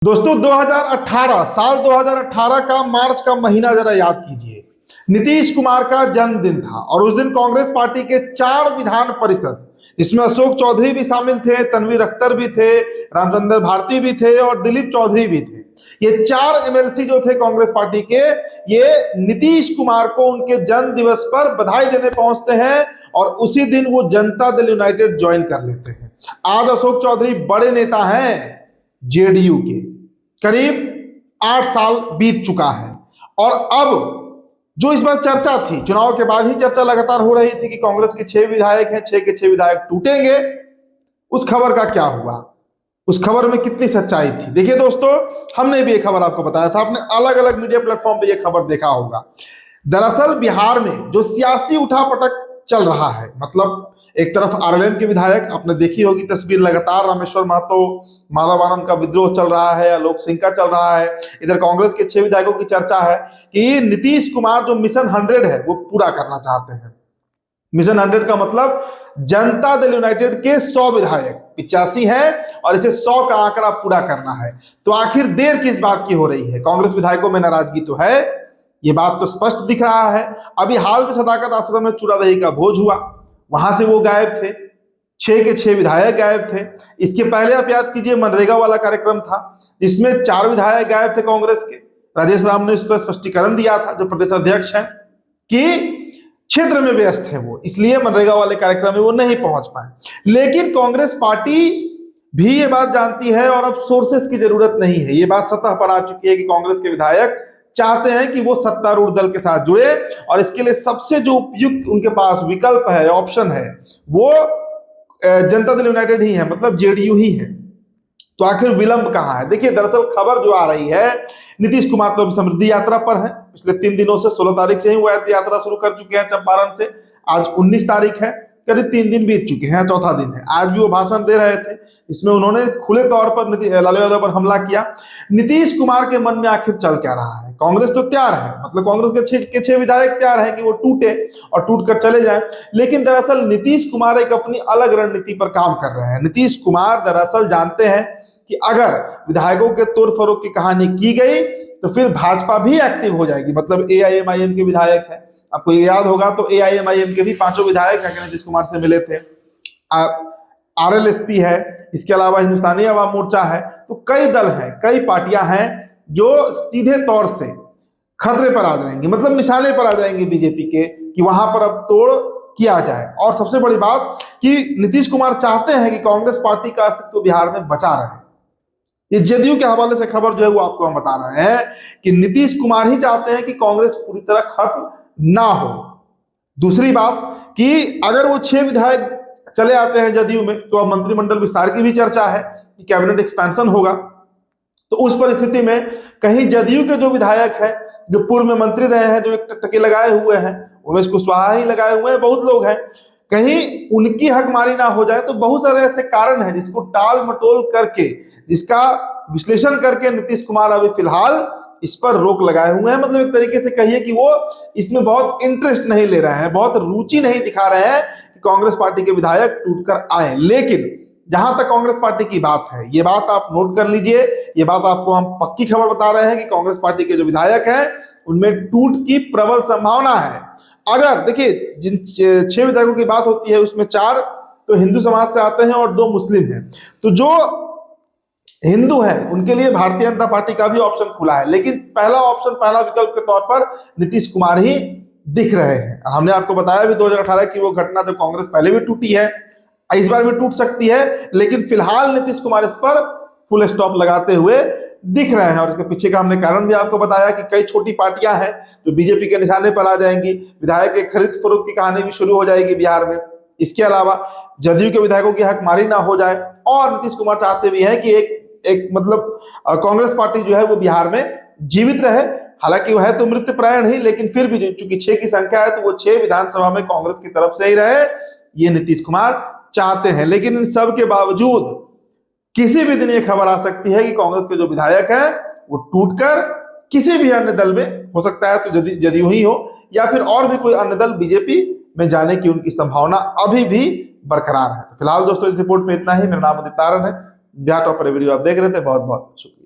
दोस्तों 2018 साल 2018 का मार्च का महीना जरा याद कीजिए। नीतीश कुमार का जन्मदिन था और उस दिन कांग्रेस पार्टी के 4 विधान परिषद, इसमें अशोक चौधरी भी शामिल थे, तनवीर अख्तर भी थे, रामचंद्र भारती भी थे और दिलीप चौधरी भी थे। ये 4 एमएलसी जो थे कांग्रेस पार्टी के, ये नीतीश कुमार को उनके जन्म दिवस पर बधाई देने पहुंचते हैं और उसी दिन वो जनता दल यूनाइटेड ज्वाइन कर लेते हैं। आज अशोक चौधरी बड़े नेता हैं जेडीयू के, करीब 8 साल बीत चुका है और अब जो इस बार चर्चा थी, चुनाव के बाद ही चर्चा लगातार हो रही थी कि कांग्रेस के 6 विधायक हैं, 6 के 6 विधायक टूटेंगे। उस खबर का क्या हुआ, उस खबर में कितनी सच्चाई थी? देखिए दोस्तों, हमने भी ये खबर आपको बताया था, आपने अलग अलग मीडिया प्लेटफॉर्म पे ये खबर देखा होगा। दरअसल बिहार में जो सियासी उठापटक चल रहा है, मतलब एक तरफ आरएलएम के विधायक, आपने देखी होगी तस्वीर, लगातार रामेश्वर महतो, माधव आनंद का विद्रोह चल रहा है, आलोक सिंह का चल रहा है। इधर कांग्रेस के 6 विधायकों की चर्चा है कि नीतीश कुमार जो मिशन 100 है वो पूरा करना चाहते हैं। मिशन 100 का मतलब जनता दल यूनाइटेड के 100 विधायक, 85 है और इसे 100 का आंकड़ा पूरा करना है। तो आखिर देर किस बात की हो रही है? कांग्रेस विधायकों में नाराजगी तो है, ये बात तो स्पष्ट दिख रहा है। अभी हाल में सदाकत आश्रम में चूड़ा दही का भोज हुआ, वहां से वो गायब थे, 6 के 6 विधायक गायब थे। इसके पहले आप याद कीजिए मनरेगा वाला कार्यक्रम था, जिसमें 4 विधायक गायब थे कांग्रेस के। राजेश राम ने इस पर स्पष्टीकरण दिया था, जो प्रदेश अध्यक्ष हैं, कि क्षेत्र में व्यस्त है वो, इसलिए मनरेगा वाले कार्यक्रम में वो नहीं पहुंच पाए। लेकिन कांग्रेस पार्टी भी ये बात जानती है और अब सोर्सेस की जरूरत नहीं है। ये बात सतह पर आ चुकी है कि कांग्रेस के विधायक चाहते हैं कि वो सत्तारूढ़ दल के साथ जुड़े और इसके लिए सबसे जो उपयुक्त उनके पास विकल्प है, ऑप्शन है, वो जनता दल यूनाइटेड ही है, मतलब जेडीयू ही है। तो आखिर विलंब कहां है? देखिए, दरअसल खबर जो आ रही है, नीतीश कुमार तो अभी समृद्धि यात्रा पर है। पिछले 3 दिनों से 16 तारीख से ही वो यात्रा शुरू कर चुके हैं चंपारण से। आज 19 तारीख है, करीब 3 दिन बीत चुके हैं, चौथा दिन है। आज भी वो भाषण दे रहे थे, इसमें उन्होंने खुले तौर पर लालू यादव पर हमला किया। नीतीश कुमार के मन में आखिर चल क्या रहा है? कांग्रेस तो तैयार है, मतलब कांग्रेस के 6 विधायक तैयार हैं कि वो टूटे और टूट कर चले जाएं, लेकिन दरअसल नीतीश कुमार एक अपनी अलग रणनीति पर काम कर रहे हैं। नीतीश कुमार दरअसल जानते हैं कि अगर विधायकों के तोड़ फरोख की कहानी की गई तो फिर भाजपा भी एक्टिव हो जाएगी। मतलब एआईएमआईएम के विधायक है, आपको याद होगा, तो एआईएमआईएम के भी 5 विधायक नीतीश कुमार से मिले थे। आरएलएसपी है, इसके अलावा हिंदुस्तानी अवाम मोर्चा है। तो कई दल हैं, कई पार्टियां हैं जो सीधे तौर से खतरे पर आ जाएंगी, मतलब निशाने पर आ जाएंगी बीजेपी के, कि वहां पर अब तोड़ किया जाए। और सबसे बड़ी बात कि नीतीश कुमार चाहते हैं कि कांग्रेस पार्टी का अस्तित्व बिहार में बचा रहे। ये जदयू के हवाले से खबर जो है वो आपको हम बता रहे हैं कि नीतीश कुमार ही चाहते हैं कि कांग्रेस पूरी तरह खत्म ना हो। दूसरी बात कि अगर वो 6 विधायक चले आते हैं जदयू में, तो अब मंत्रिमंडल विस्तार की भी चर्चा है कि कैबिनेट एक्सपेंशन होगा। तो उस परिस्थिति में कहीं जदयू के जो विधायक हैं, जो पूर्व में मंत्री रहे हैं, जो एक टकटकी लगाए हुए हैं, उमेश कुशवाहा ही लगाए हुए हैं, बहुत लोग हैं, कहीं उनकी हकमारी ना हो जाए। तो बहुत सारे ऐसे कारण हैं जिसको टाल मटोल करके, जिसका विश्लेषण करके नीतीश कुमार अभी फिलहाल इस पर रोक लगाए हुए हैं। मतलब एक तरीके से कहिए कि वो इसमें बहुत इंटरेस्ट नहीं ले रहे हैं, बहुत रुचि नहीं दिखा रहे हैं कि कांग्रेस पार्टी के विधायक टूटकर आए। लेकिन जहां तक कांग्रेस पार्टी की बात है, ये बात आप नोट कर लीजिए, ये बात आपको हम पक्की खबर बता रहे हैं कि कांग्रेस पार्टी के जो विधायक हैं उनमें टूट की प्रबल संभावना है। अगर देखिए, जिन 6 विधायकों की बात होती है उसमें 4 तो हिंदू समाज से आते हैं और 2 मुस्लिम हैं। तो जो हिंदू हैं उनके लिए भारतीय जनता पार्टी का भी ऑप्शन खुला है, लेकिन पहला ऑप्शन, पहला विकल्प के तौर पर नीतीश कुमार ही दिख रहे हैं। हमने आपको बताया भी 2018 की वो घटना जब कांग्रेस पहले भी टूटी है, इस बार भी टूट सकती है, लेकिन फिलहाल नीतीश कुमार इस पर फुल स्टॉप लगाते हुए दिख रहे हैं। और इसके पीछे का हमने कारण भी आपको बताया कि कई छोटी पार्टियां हैं जो बीजेपी के निशाने पर आ जाएंगी, विधायक के खरीद फरोख्त की कहानी भी शुरू हो जाएगी बिहार में। इसके अलावा जदयू के विधायकों की हकमारी ना हो जाए, और नीतीश कुमार चाहते भी हैं कि एक मतलब कांग्रेस पार्टी जो है वो बिहार में जीवित रहे। हालांकि वह है तो मृत्यु ही, लेकिन फिर भी चूंकि 6 की संख्या है तो वो 6 विधानसभा में कांग्रेस की तरफ से ही रहे, ये नीतीश कुमार चाहते हैं। लेकिन इन सब के बावजूद किसी भी दिन ये खबर आ सकती है कि कांग्रेस के जो विधायक हैं वो टूटकर किसी भी अन्य दल में, हो सकता है तो जदयू ही हो, या फिर और भी कोई अन्य दल बीजेपी में जाने की उनकी संभावना अभी भी बरकरार है। तो फिलहाल दोस्तों इस रिपोर्ट में इतना ही। मेरा नाम उदित तारण है, बिहार टॉप पर वीडियो आप देख रहे थे, बहुत बहुत शुक्रिया।